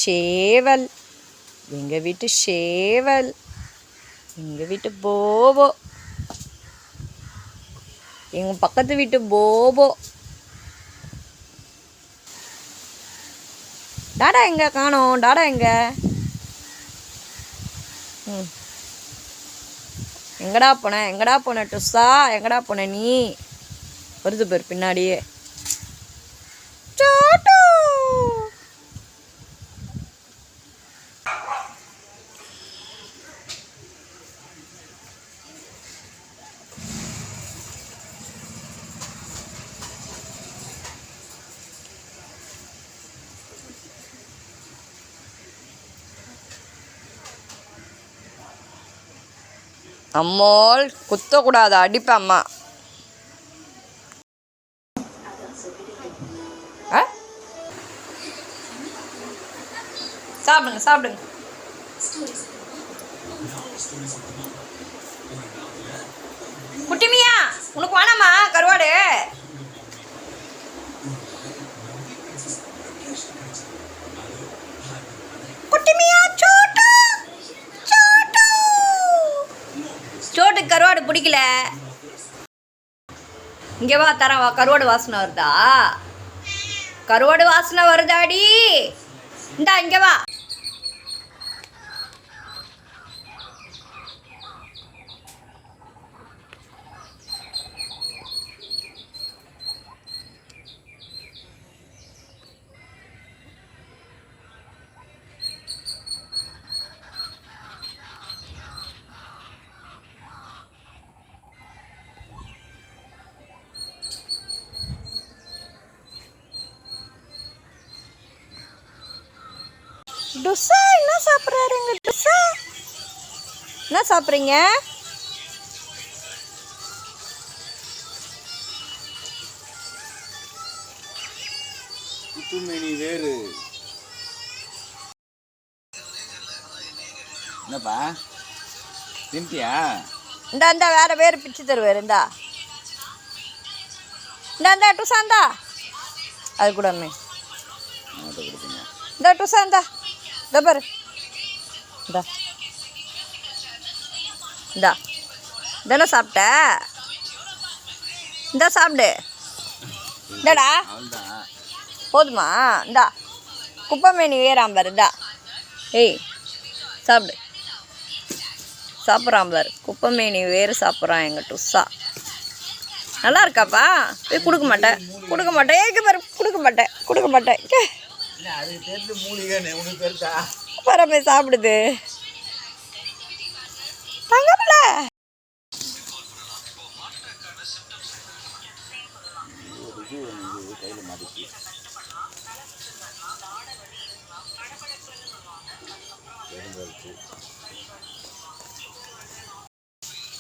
சேவல், எங்க வீட்டு சேவல், எங்க வீட்டு போபோ, எங்க பக்கத்து வீட்டு போபோ. டாடா எங்க காணோம்? டாடா எங்க? எங்கடா போன? எங்கடா போன டுஸ்ஸா? எங்கடா போன நீ? வருது பேர் பின்னாடியே. அம்மோல் குத்தக்கூடாது, அடிப்பேன் அம்மா. சாப்பிடுங்க சாப்பிடுங்க. குட்டிமியா உனக்கு வேணாமா கருவாடு? குட்டிமியா சோட்டு சோட்டு சோட்டு கருவாடு பிடிக்கல. இங்கே வா தரவா. கருவாடு வாசனை வருதா? கருவாடு வாசனை வருதாடி? இந்தா இங்கே வா. டுஸ்ஸா என்ன சாப்பிட்றாருங்க? டுஸ்ஸா என்ன சாப்பிட்றீங்க? வேறு என்னப்பா தின்ட்டியா? இந்த வேற வேறு பிச்சு தருவார். இந்தா இந்த டுஸ்ஸா இந்தா. அது கூட இந்த டுஸ்ஸா இந்தா. இந்த பாரு. இந்தா இந்தா தானே சாப்பிட்ட? இந்த சாப்பிடு. இந்தடா போதுமா? இந்தா குப்பைமேனி வேறாம் பாரு. இந்தா ஏய் சாப்பிடு. சாப்பிட்றான் பாரு. குப்பைமேனி வேறு சாப்பிட்றான் எங்கள் டுஸ்ஸா. நல்லா இருக்காப்பா? போய் கொடுக்க மாட்டேன் கொடுக்க மாட்டேன். ஏக்கு பாரு கொடுக்க மாட்டேன் கொடுக்க மாட்டேன். பரமே சாப்பிடுது தங்கப்பில்ல.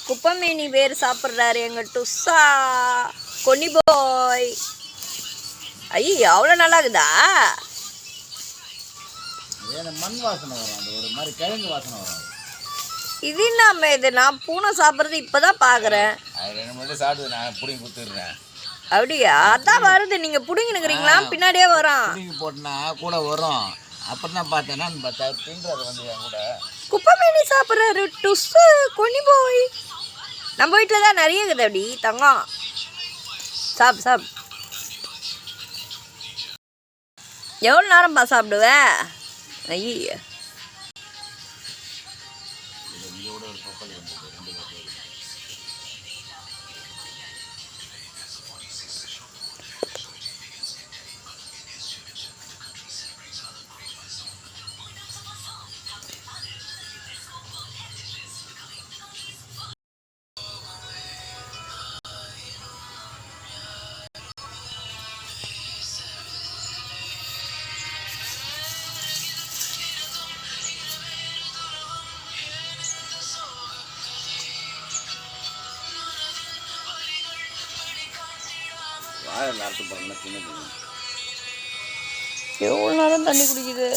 குப்பைமேனி வேறு சாப்பிட்றாரு எங்கள் டுஸ்ஸா. கொன்னி பாய். ஐயோ அவ்வளோ நல்லா இருக்குதா? மண் வாசனை வரும். அது ஒரு மாதிரி கிழங்கு வாசனை வரும். இது நம்ம இது நான் பூனை சாப்பிட்றது இப்போ தான் பார்க்குறேன். அது 2 மணி சாப்பிடுது. நான் பிடிங்கி கொடுத்துட்றேன். அப்படியா? அதான் வருது. நீங்கள் பிடிங்கினுக்கிறீங்களா? பின்னாடியே வரும். பிடிங்கி போட்டுனா கூட வரும். அப்புறம் தான் பார்த்தேன்னா பார்த்தா தின்றது வந்து என் கூட. குப்பைமேனி சாப்பிட்றாரு டுஸ்ஸு கொன்னி போய். நம்ம வீட்டில் தான் நிறைய இருக்குது. அப்படி தங்கம் சாப்பிடு சாப்பிடு. எவ்வளோ நேரம்ப்பா சாப்பிடுவேன்? ஐயா எவ்வளோ நேரம் தண்ணி குடிக்குது?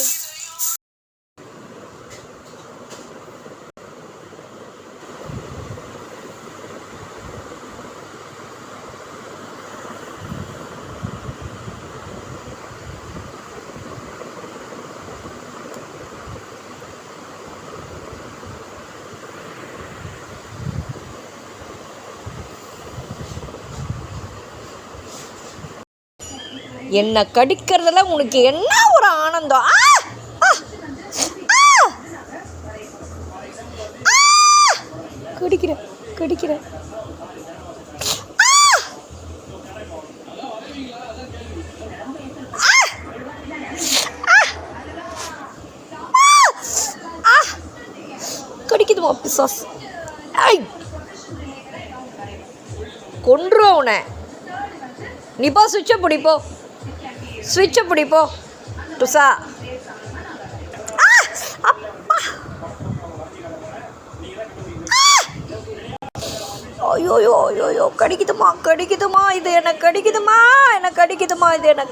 என்னை கடிக்கிறதுல உனக்கு என்ன ஒரு ஆனந்தம். கடிக்கிற கடிக்கிற கடிக்குதுமா பிசாஸ். கொன்றும் உன்னை. நீ போ, சுவிட்சை பிடிப்போ, சுவிட்சை பிடிப்போ டுசா. ஐயோயோ ஐயோயோ, கடிக்குதுமா கடிக்குதுமா, இது என்ன கடிக்குதுமா, என்ன கடிக்குதுமா, இது என்ன.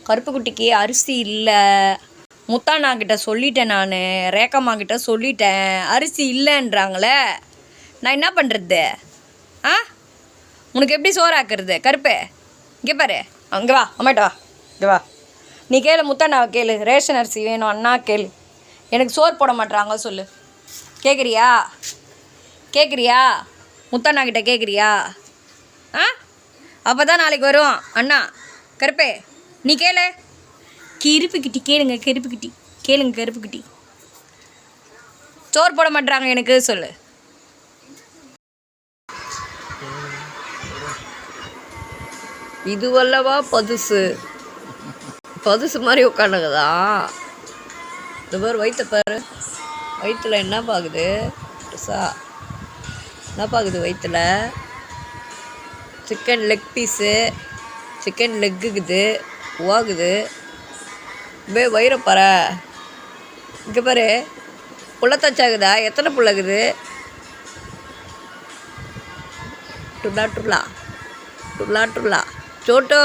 கருப்பு குட்டிக்கு அரிசி இல்லை. முத்தாண்ணாக்கிட்ட சொல்லிட்டேன், நான் ரேக்கம்மாக்கிட்ட சொல்லிட்டேன், அரிசி இல்லைன்றாங்களே, நான் என்ன பண்ணுறது? உனக்கு எப்படி சோறாக்குறது? கருப்பு இங்கே பாரு, அங்கே வா, அம்மாட்ட வா, இங்கே வா. நீ கேளு, முத்தாண்ணாவை கேளு, ரேஷன் அரிசி வேணும் அண்ணா கேளு. எனக்கு சோறு போட மாட்டுறாங்க சொல்லு. கேட்குறியா? கேட்குறியா? முத்தாண்ணாக்கிட்ட கேட்குறியா? அப்போ தான் நாளைக்கு வரும் அண்ணா. கருப்பே நீ கேளு. கருப்புக்கிட்டி கேளுங்க, கருப்புக்கிட்டி கேளுங்க, கருப்புக்கிட்டி சோறு போட மாட்டுறாங்க எனக்கு சொல்லு. இதுவல்லவா பதுசு, பதுசு மாதிரி உட்காந்துக்குதா. இந்த பேர் வயிற்ற பாரு, வயிற்றுல என்ன பாக்குது டுசா, என்ன பாக்குது வயிற்றுல? சிக்கன் லெக் பீஸு, சிக்கன் லெக்குக்குது, உவாகுது. பே வயிறை பாரு, இங்கே பாரு, புள்ளத்தாச்சாகுதா? எத்தனை புள்ளக்குது? டுல்லா டுல்லா டுல்லா டுல்லா. சோட்டோ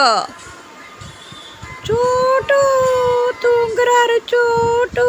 சோட்டோ தூங்குறாரு சோட்டோ.